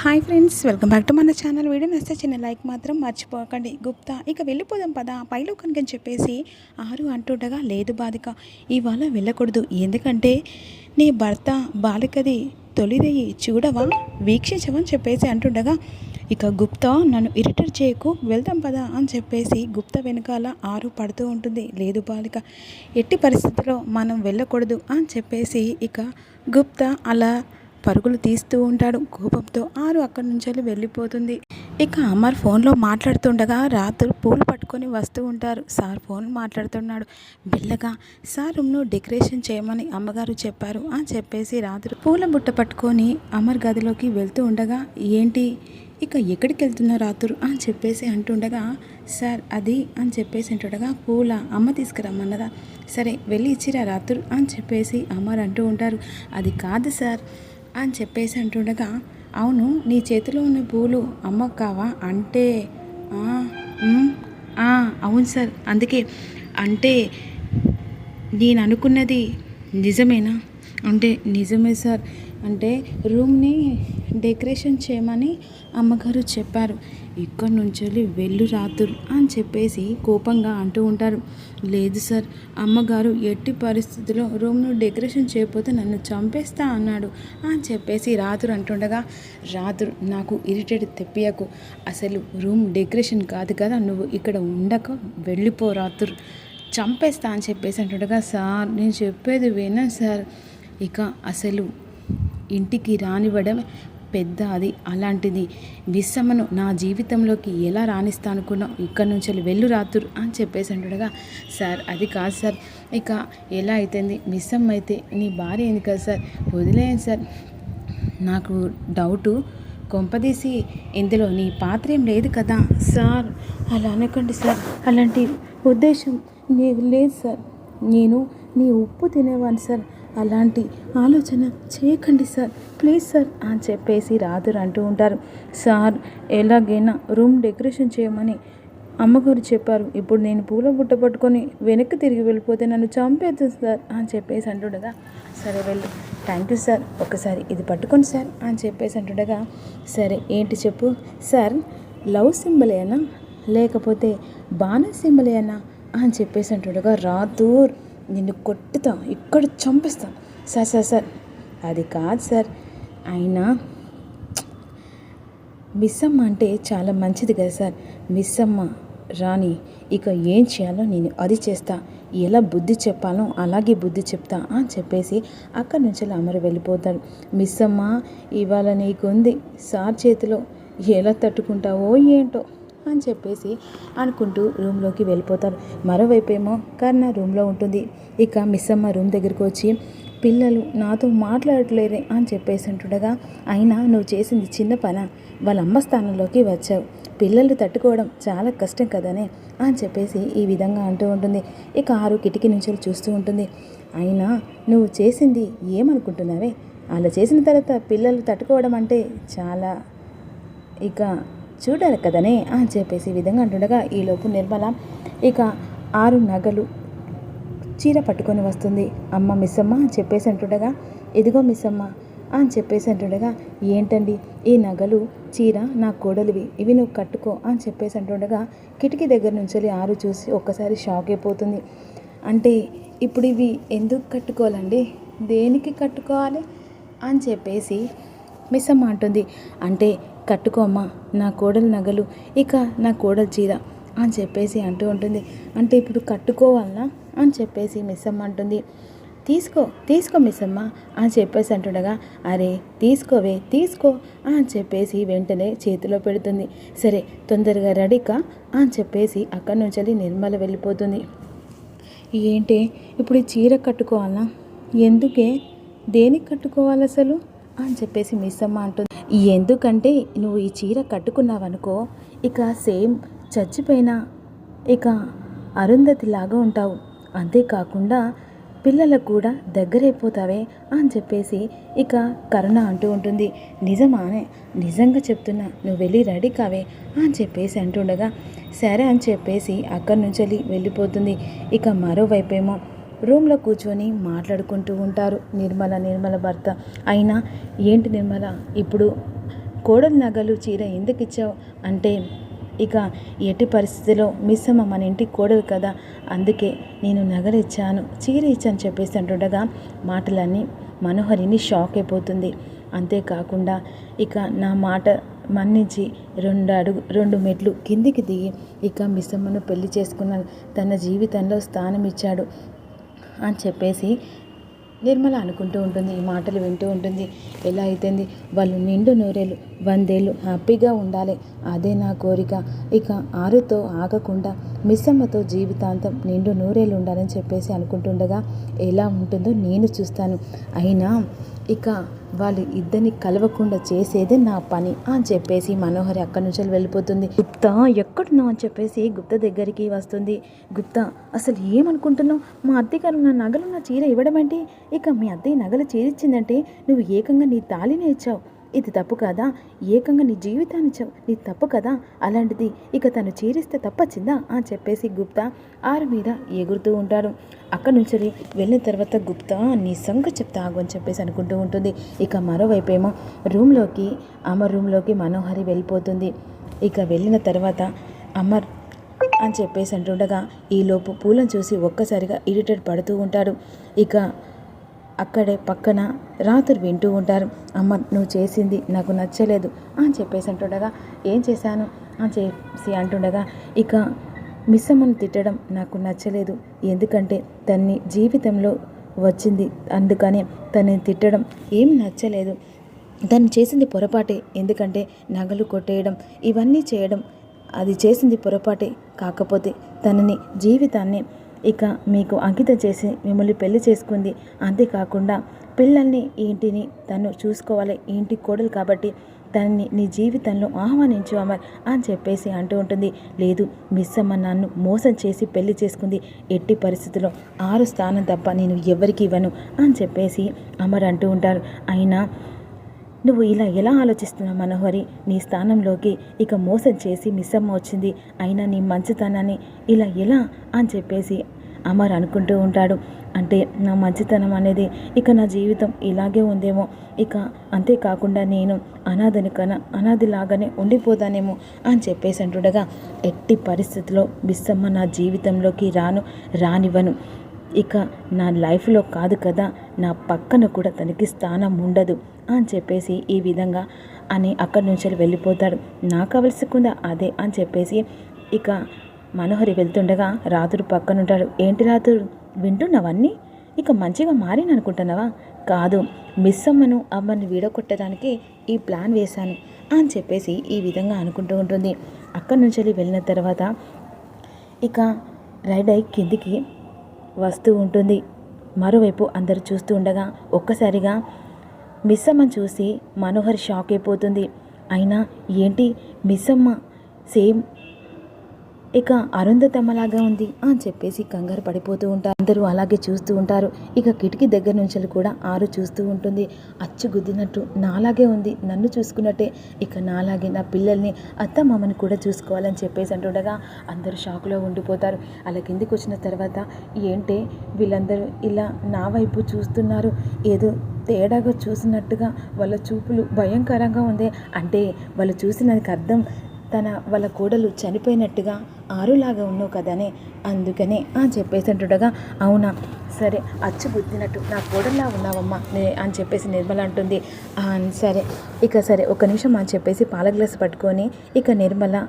Hi friends, welcome back to మన channel. Video నచ్చితే చిన్న లైక్ మాత్రం మర్చిపోకండి. గుప్తా ఇక వెళ్ళిపోదాం పదా పైలోకానికి అని చెప్పేసి ఆరు అంటుండగా, లేదు బాలిక, ఇవాళ వెళ్ళకూడదు. ఎందుకంటే నీ భర్త బాలికది తొలిదయ్యి చూడవా, వీక్షించవని చెప్పేసి అంటుండగా, ఇక గుప్తా నన్ను ఇరిటేట్ చేయకు, వెళ్దాం పదా అని చెప్పేసి గుప్తా వెనకాల ఆరు పడుతూ ఉంటుంది. లేదు బాలిక, ఎట్టి పరిస్థితుల్లో మనం వెళ్ళకూడదు అని చెప్పేసి ఇక గుప్తా అలా పరుగులు తీస్తూ ఉంటాడు. కోపంతో ఆరు అక్కడి నుంచి వెళ్ళిపోతుంది. ఇక అమర్ ఫోన్లో మాట్లాడుతుండగా రాత్రి పూలు పట్టుకొని వస్తూ ఉంటారు. సార్ ఫోన్ మాట్లాడుతున్నాడు మెల్లగా. సార్ రూమ్ను డెకరేషన్ చేయమని అమ్మగారు చెప్పారు అని చెప్పేసి రాత్రి పూల బుట్ట పట్టుకొని అమర్ గదిలోకి వెళ్తూ ఉండగా, ఏంటి ఇక ఎక్కడికి వెళ్తున్నా రాత్రు అని చెప్పేసి అంటుండగా, సార్ అది అని చెప్పేసి అంటుండగా, పూల అమ్మ తీసుకురమ్మన్నదా, సరే వెళ్ళి ఇచ్చిరా రాత్రు అని చెప్పేసి అమర్ అంటూ ఉంటారు. అది కాదు సార్ అని చెప్పేసి అంటుండగా, అవును నీ చేతిలో ఉన్న పూలు అమ్మకు కావా అంటే, అవును సార్, అందుకే అంటే నేను అనుకున్నది నిజమేనా అంటే, నిజమే సార్, అంటే రూమ్ని డెకరేషన్ చేయమని అమ్మగారు చెప్పారు, ఇక్కడి నుంచి వెళ్ళు రాత్రులు అని చెప్పేసి కోపంగా అంటూ ఉంటారు. లేదు సార్, అమ్మగారు ఎట్టి పరిస్థితుల్లో రూమ్ను డెకరేషన్ చేయకపోతే నన్ను చంపేస్తా అన్నాడు అని చెప్పేసి రాత్రు అంటుండగా, రాత్రు నాకు ఇరిటేట్ తెప్పియకు, అసలు రూమ్ డెకరేషన్ కాదు కదా, నువ్వు ఇక్కడ ఉండక వెళ్ళిపో రాత్రు, చంపేస్తా అని చెప్పేసి అంటుండగా, సార్ నేను చెప్పేది వినా సార్, ఇక అసలు ఇంటికి రానివ్వడం పెద్ద అది, అలాంటిది విస్సమ్మను నా జీవితంలోకి ఎలా రాణిస్తా అనుకున్నావు, ఇక్కడి నుంచి వెళ్ళు రాత్రు అని చెప్పేసి అంటుండగా, సార్ అది కాదు సార్, ఇక ఎలా అవుతుంది, మిస్సమ్మ అయితే నీ భార్య అయింది కదా సార్, వదిలేయండి సార్, నాకు డౌటు, కొంపదీసి ఇందులో నీ పాత్ర ఏం లేదు కదా సార్, అలా అనకండి సార్, అలాంటి ఉద్దేశం లేదు సార్, నేను నీ ఉప్పు తినేవాను సార్, అలాంటి ఆలోచన చేయకండి సార్, ప్లీజ్ సార్ అని చెప్పేసి రాత్రి అంటూ ఉంటారు. సార్ ఎలాగైనా రూమ్ డెకరేషన్ చేయమని అమ్మగారు చెప్పారు, ఇప్పుడు నేను పూల బుట్ట పట్టుకొని వెనక్కి తిరిగి వెళ్ళిపోతే నన్ను చంపేస్తుంది సార్ అని చెప్పేసి అంటుండగా, సరే వెళ్ళు, థ్యాంక్ యూ సార్, ఒకసారి ఇది పట్టుకోండి సార్ అని చెప్పేసి అంటుండగా, సరే ఏంటి చెప్పు సార్, లవ్ సింబల్ ఏనా లేకపోతే బాణం సింబల్ ఏనా అని చెప్పేసి అంటుండగా, రాతూర్ నిన్ను కొట్టుతా, ఇక్కడ చంపిస్తా, సార్ సార్ సార్ అది కాదు సార్, అయినా మిస్సమ్మ అంటే చాలా మంచిది కదా సార్, మిస్సమ్మ రాని ఇక ఏం చేయాలో నేను అది చేస్తా, ఎలా బుద్ధి చెప్పాలో అలాగే బుద్ధి చెప్తా అని చెప్పేసి అక్కడి నుంచి అమరు వెళ్ళిపోతాడు. మిస్సమ్మ ఇవాళ నీకుంది సార్ చేతిలో, ఎలా తట్టుకుంటావో ఏంటో అని చెప్పేసి అనుకుంటూ రూమ్లోకి వెళ్ళిపోతారు. మరోవైపు ఏమో కర్ణ రూమ్లో ఉంటుంది. ఇక మిస్సమ్మ రూమ్ దగ్గరికి వచ్చి, పిల్లలు నాతో మాట్లాడట్లేరే అని చెప్పేసి అంటుండగా, అయినా నువ్వు చేసింది చిన్న పని, వాళ్ళ అమ్మ స్థానంలోకి వచ్చావు, పిల్లలు తట్టుకోవడం చాలా కష్టం కదనే అని చెప్పేసి ఈ విధంగా అంటూ ఉంటుంది. ఇక ఆరు కిటికీ నుంచి చూస్తూ ఉంటుంది. అయినా నువ్వు చేసింది ఏమనుకుంటున్నావే, అలా చేసిన తర్వాత పిల్లలు తట్టుకోవడం అంటే చాలా ఇక చూడాలి కదనే అని చెప్పేసి ఈ విధంగా అంటుండగా, ఈలోపు నిర్మల ఇక ఆరు నగలు చీర పట్టుకొని వస్తుంది. అమ్మ మిస్సమ్మ అని చెప్పేసి అంటుండగా, ఇదిగో మిస్సమ్మ అని చెప్పేసి అంటుండగా, ఏంటండి ఈ నగలు చీర నా కోడలివి, ఇవి నువ్వు కట్టుకో అని చెప్పేసి అంటుండగా, కిటికీ దగ్గర నుంచి ఆరు చూసి ఒక్కసారి షాక్ అయిపోతుంది. అంటే ఇప్పుడు ఇవి ఎందుకు కట్టుకోవాలండి, దేనికి కట్టుకోవాలి అని చెప్పేసి మిస్సమ్మ అంటుంది. అంటే కట్టుకోమ్మా నా కోడలు నగలు, ఇక నా కోడలు చీర అని చెప్పేసి అంటూ ఉంటుంది. అంటే ఇప్పుడు కట్టుకోవాలనా అని చెప్పేసి మిస్సమ్మ అంటుంది. తీసుకో తీసుకో మిస్సమ్మ అని చెప్పేసి అంటుండగా, అరే తీసుకోవే తీసుకో అని చెప్పేసి వెంటనే చేతిలో పెడుతుంది. సరే తొందరగా రెడీకా అని చెప్పేసి అక్కడి నుంచి నిర్మల వెళ్ళిపోతుంది. ఏంటి ఇప్పుడు ఈ చీర కట్టుకోవాలనా, ఎందుకే, దేనికి కట్టుకోవాలి అసలు అని చెప్పేసి మిస్సమ్మ అంటుంది. ఎందుకంటే నువ్వు ఈ చీర కట్టుకున్నావనుకో, ఇక సేమ్ చచ్చిపోయిన ఇక అరుంధతి లాగా ఉంటావు, అంతేకాకుండా పిల్లలకు కూడా దగ్గరైపోతావే అని చెప్పేసి ఇక కరుణ అంటూ ఉంటుంది. నిజమానే, నిజంగా చెప్తున్నా, నువ్వు వెళ్ళి రెడీ కావే అని చెప్పేసి అంటుండగా, సరే అని చెప్పేసి అక్కడి నుంచి వెళ్ళిపోతుంది. ఇక మరోవైపేమో రూమ్లో కూర్చొని మాట్లాడుకుంటూ ఉంటారు నిర్మల భర్త. అయినా ఏంటి నిర్మల, ఇప్పుడు కోడలు నగలు చీర ఎందుకు ఇచ్చావు అంటే ఇక ఎట్టి పరిస్థితిలో మిస్సమ్మ మన ఇంటి కోడలు కదా, అందుకే నేను నగలు ఇచ్చాను, చీర ఇచ్చాను చెప్పేసి అంటుండగా మాటలన్నీ మనోహరిని షాక్ అయిపోతుంది. అంతేకాకుండా ఇక నా మాట మన్నించి 2 మెట్లు కిందికి దిగి ఇక మిస్సమ్మను పెళ్లి చేసుకున్నాను, తన జీవితంలో స్థానం ఇచ్చాడు అని చెప్పేసి నిర్మల అనుకుంటూ ఉంటుంది. ఈ మాటలు వింటూ ఉంటుంది. ఎలా అయితేంది, వాళ్ళు నిండు నూరేళ్ళు 100 ఏళ్ళు హ్యాపీగా ఉండాలి, అదే నా కోరిక. ఇక ఆరుతో ఆగకుండా మిస్సమ్మతో జీవితాంతం నిండు నూరేళ్ళు ఉండాలని చెప్పేసి అనుకుంటుండగా ఎలా ఉంటుందో నేను చూస్తాను. అయినా ఇక వాళ్ళు ఇద్దరిని కలవకుండా చేసేదే నా పని అని చెప్పేసి మనోహరి అక్కడి నుంచి వెళ్ళిపోతుంది. గుప్తా ఎక్కడున్నావు అని చెప్పేసి గుప్తా దగ్గరికి వస్తుంది. గుప్తా అసలు ఏమనుకుంటున్నావు, మా అత్తయ్యగారు నా నగలు నా చీర ఇవ్వడం ఏంటి, ఇక మీ అత్తయ్య నగలు చీర ఇచ్చిందంటే నువ్వు ఏకంగా నీ తాళినే ఇచ్చావు, ఇది తప్పు కదా, ఏకంగా నీ జీవితాన్ని ఇచ్చావు, నీ తప్పు కదా, అలాంటిది ఇక తను చీరిస్తే తప్పచ్చిందా అని చెప్పేసి గుప్తా ఆరు మీద ఎగురుతూ ఉంటాడు. అక్కడి నుంచి వెళ్ళిన తర్వాత గుప్తా నీ సంగతి చెప్తా ఆగు అని చెప్పేసి అనుకుంటూ ఉంటుంది. ఇక మరోవైపేమో అమర్ రూమ్లోకి మనోహరి వెళ్ళిపోతుంది. ఇక వెళ్ళిన తర్వాత అమర్ అని చెప్పేసి అంటుండగా ఈలోపు పూలను చూసి ఒక్కసారిగా ఇరిటేట్ పడుతూ ఉంటాడు. ఇక అక్కడే పక్కన రాత్రి వింటూ ఉంటారు. అమ్మ నువ్వు చేసింది నాకు నచ్చలేదు అని చెప్పేసి అంటుండగా ఏం చేశాను అని చేసి అంటుండగా ఇక మిస్సమ్మను తిట్టడం నాకు నచ్చలేదు, ఎందుకంటే తన్ని జీవితంలో వచ్చింది అందుకని తనని తిట్టడం ఏం నచ్చలేదు, తను చేసింది పొరపాటే, ఎందుకంటే నగలు కొట్టేయడం ఇవన్నీ చేయడం అది చేసింది పొరపాటే, కాకపోతే తనని జీవితాన్ని ఇక మీకు అంకితం చేసి మిమ్మల్ని పెళ్లి చేసుకుంది, అంతేకాకుండా పిల్లల్ని ఇంటిని తను చూసుకోవాలి, ఇంటి కోడలు కాబట్టి తనని నీ జీవితంలో ఆహ్వానించు అమర్ అని చెప్పేసి అంటూ ఉంటుంది. లేదు మిస్సమ్మ నన్ను మోసం చేసి పెళ్లి చేసుకుంది, ఎట్టి పరిస్థితుల్లో 6 స్థానం తప్ప నేను ఎవరికి ఇవ్వను అని చెప్పేసి అమర్ అంటూ ఉంటారు. అయినా నువ్వు ఇలా ఎలా ఆలోచిస్తున్నావు మనోహరి, నీ స్థానంలోకి ఇక మోసం చేసి మిస్సమ్మ వచ్చింది, అయినా నీ మంచితనాన్ని ఇలా ఎలా అని చెప్పేసి అమర్ అనుకుంటూ ఉంటాడు. అంటే నా మంచితనం అనేది ఇక నా జీవితం ఇలాగే ఉందేమో, ఇక అంతేకాకుండా నేను అనాదిలాగానే ఉండిపోతానేమో అని చెప్పేసి అంటుండగా ఎట్టి పరిస్థితిలో మిస్సమ్మ నా జీవితంలోకి రానివ్వను, ఇక నా లైఫ్లో కాదు కదా నా పక్కన కూడా తనకి స్థానం ఉండదు అని చెప్పేసి ఈ విధంగా అని అక్కడి నుంచి వెళ్ళిపోతాడు. నాకు కావలసిందా అదే అని చెప్పేసి ఇక మనోహరి వెళ్తుండగా రాతుడు పక్కనుంటాడు. ఏంటి రాతుడు వింటున్నావన్నీ, ఇక మంచిగా మారిన అనుకుంటున్నావా, కాదు మిస్సమ్మను అమ్మని వీడకొట్టడానికి ఈ ప్లాన్ వేశాను అని చెప్పేసి ఈ విధంగా అనుకుంటూ ఉంటుంది. అక్కడి నుంచి వెళ్ళిన తర్వాత ఇక రైడ్ అయి కిందికి వస్తూ ఉంటుంది. మరోవైపు అందరూ చూస్తూ ఉండగా ఒక్కసారిగా మిస్సమ్మని చూసి మనోహర్ షాక్ అయిపోతుంది. అయినా ఏంటి మిస్సమ్మ సేమ్ ఇక అరుంధతమ్మలాగా ఉంది అని చెప్పేసి కంగారు పడిపోతూ ఉంటారు. అందరూ అలాగే చూస్తూ ఉంటారు. ఇక కిటికీ దగ్గర నుంచి కూడా ఆరు చూస్తూ ఉంటుంది. అచ్చు గుద్దినట్టు నాలాగే ఉంది, నన్ను చూసుకున్నట్టే, ఇక నాలాగే నా పిల్లల్ని అత్తమ్మని కూడా చూసుకోవాలని చెప్పేసి అంటుండగా అందరూ షాక్లో ఉండిపోతారు. అలా కిందికి వచ్చిన తర్వాత ఏంటే వీళ్ళందరూ ఇలా నా వైపు చూస్తున్నారు, ఏదో తేడాగా చూసినట్టుగా వాళ్ళ చూపులు భయంకరంగా ఉంది, అంటే వాళ్ళు చూసినందుకు అర్థం వాళ్ళ కోడలు చనిపోయినట్టుగా ఆరులాగా ఉన్నావు కదనే, అందుకనే చెప్పేసి అంటుండగా అవునా సరే అచ్చు గుద్దినట్టు నా కోడల్లా ఉన్నావమ్మా అని చెప్పేసి నిర్మల అంటుంది. సరే ఇక సరే ఒక నిమిషం అని చెప్పేసి పాల గ్లాస్ పట్టుకొని ఇక నిర్మల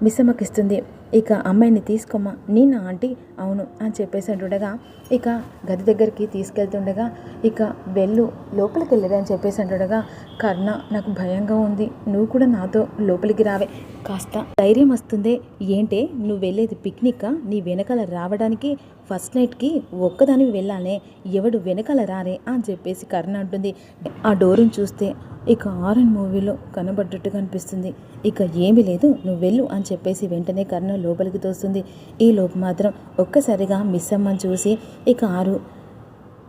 మిస్సమ్మకిస్తుంది. ఇక అమ్మాయిని తీసుకోమ్మా, నేను ఆంటీ అవును అని చెప్పేసి అంటుండగా ఇక గది దగ్గరికి తీసుకెళ్తుండగా ఇక వెళ్ళు లోపలికి వెళ్ళదు అని చెప్పేసి అంటుండగా కర్ణ నాకు భయంగా ఉంది, నువ్వు కూడా నాతో లోపలికి రావే, కాస్త ధైర్యం వస్తుందే, ఏంటే నువ్వు వెళ్ళేది పిక్నిక్కా, నీ వెనకాల రావడానికి ఫస్ట్ నైట్కి ఒక్కదానివి వెళ్ళాలే, ఎవడు వెనకాల రారే అని చెప్పేసి కర్ణ అంటుంది. ఆ డోరుని చూస్తే ఇక ఆరన్ మూవీలో కనబడ్డట్టుగా అనిపిస్తుంది. ఇక ఏమీ లేదు నువ్వు వెళ్ళు అని చెప్పేసి వెంటనే కర్ణ లోపలికి తోస్తుంది. ఈ లోపు మాత్రం ఒక్కసారిగా మిస్సమ్మని చూసి ఇక ఆరు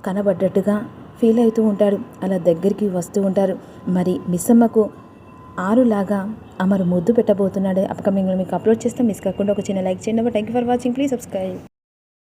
కనబడ్డట్టుగా ఫీల్ అవుతూ ఉంటాడు. అలా దగ్గరికి వస్తూ ఉంటారు. మరి మిస్సమ్మకు ఆరులాగా అమరు ముద్దు పెట్టబోతున్నాడు. అప్కమింగ్లో మీకు అప్లోడ్ చేస్తే మిస్ కాకుండా ఒక చిన్న లైక్ చేయండి. Thank you for watching, please subscribe.